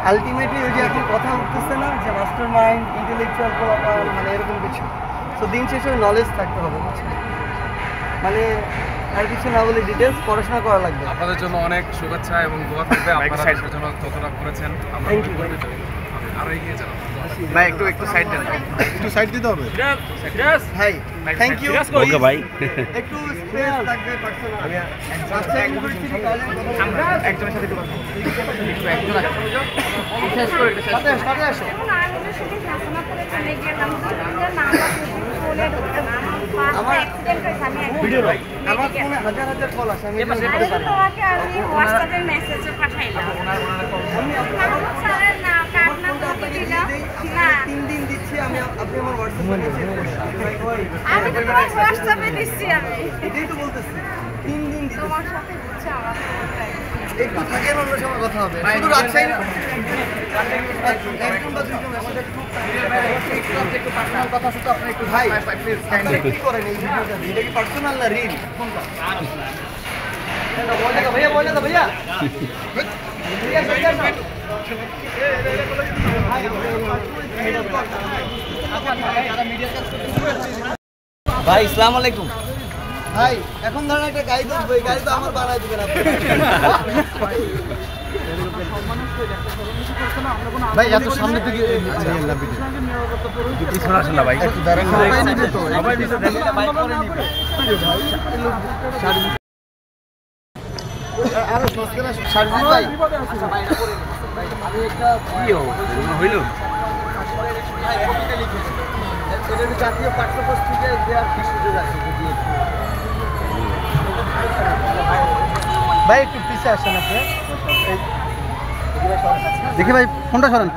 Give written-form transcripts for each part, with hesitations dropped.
Ultimately ওই যে এখন কথা উঠতেছে না যে মাস্টার মাইন্ড ইন্টেলেকচুয়াল প্রপার মানে এরকম কিছু। তো দিন শেষে নলেজ থাকতে হবে, বুঝছেন? মানে আর কিছু না বলে ডিটেলস পড়াশোনা করা লাগবে। আপনাদের জন্য অনেক শুভেচ্ছা এবং দোয়া থাকবে। আপনারা দেশের জন্য যতটা করেছেন আমরা আরো এগিয়ে যাব। ভাই একটু সাইড দেন, একটু সাইড দিতে হবে ভাই। Thank you. ওকে ভাই, একটু স্পেস লাগবে পার্সোনাল। রাজশাহী ইউনিভার্সিটি কলেজ আমরা একজনের সাথে একটু কথা বলবো। একটু বিশেষ করে সাথে আসো। এখন আমি শুধু ঘোষণা করে চলে গেলাম যে নাম বলে আমার অ্যাক্সিডেন্ট হয়েছে। আমি ভিডিও ভাই আমার ফোনে হাজার হাজার কল আসে, আমি এটা দেখতে পারি। তোমাকে আমি হোয়াটসঅ্যাপে মেসেজে পাঠাইলাম। আমি স্যারের না কার নাম বলতে দিলাম না 3 দিন দিচ্ছি আমি, আপনি আমার হোয়াটসঅ্যাপে আমি তো তোমার হোয়াটসঅ্যাপে দিচ্ছি। আমি এটাই তো বলতেছি 3 দিন দিচ্ছি। তোমার সাথে হচ্ছে আমার একটু থাকেন, অন্য সময় কথা হবে। শুধু রাজশাহী একজন বা দুজন আসলে একটু পার্সোনাল কথা শুধু আপনি একটু ভাই আপনারা কি করেন এই ভিডিওটা? এটা কি পার্সোনাল না রিল? কোনটা? ভাইয়া বলে দাও ভাইয়া। ভাই আসসালামু আলাইকুম। ভাই এখন ধরেন একটা গাড়ি দেখবো, এই গাড়ি তো আমার বানাই দিবেন আপনি। ভাই এত সামনে থেকে পিছনে আসেন না ভাই, একটু দাঁড়ান। সবাই নিচে দেন, ভাই পরে নিবে। আরো সস্তা না সার্ভিস ভাই। আমি একটা কি হইল এটা জাতীয় পাঠ্যপুস্তকে দেওয়ার কি সুযোগ আছে? ভাই একটু পিছে আসেন আপনি। দেখি ভাই ফোনটা সরান।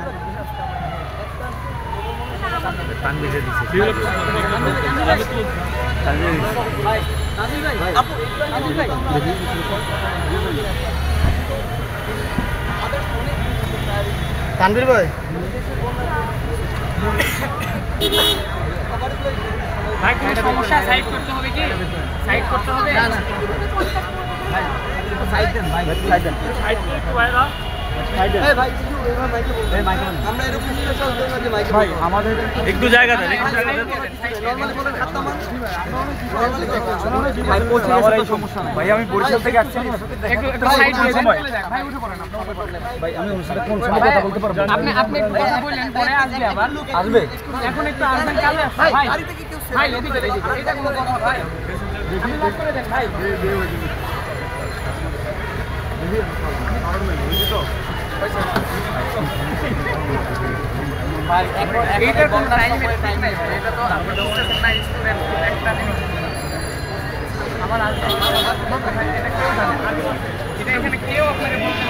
তানভীর ভাই ভাই কোনো সমস্যা? সাইড করতে হবে কি? সাইড করতে হবে? না না সাইড দেন ভাই, সাইড দেন। সাইড করে একটু বাইরে দাও। এই ভাই একটু এভাবে মাইকে বলুন। আমরা এরকম স্পেশাল জন্য যে মাইকে ভাই আমাদের একটু জায়গা দেন, একটু জায়গা দেন। নরমালি বলেন হাতটা মান। নরমালি ভাই পৌঁছে গেছে তো সমস্যা নাই ভাই, আমি বরিশাল থেকে আসছি। একটু সাইড দিয়ে দেন। ভাই উঠে পড়েন, আপনি উঠে পড়েন। ভাই আমি ওর সাথে কোন সময় কথা বলতে পারবো? আপনি একটু কথা বললেন, পরে আসবে আবার। আসবে এখন একটু আসবেন, কালে আসবে ভাই। ভাই এদিকে এদিকে, এটা কোনো কথা ভাই। আপনি লক করে দেন ভাই। ভাই এইটার কোনো টাইম নাই ভাই, এটা তো আপনি বুঝতেছেন না, স্টুডেন্ট একটা দিন আমার আসবে। এটা কেউ জানে না, এটা এখানে কেউ আপনাকে বলতে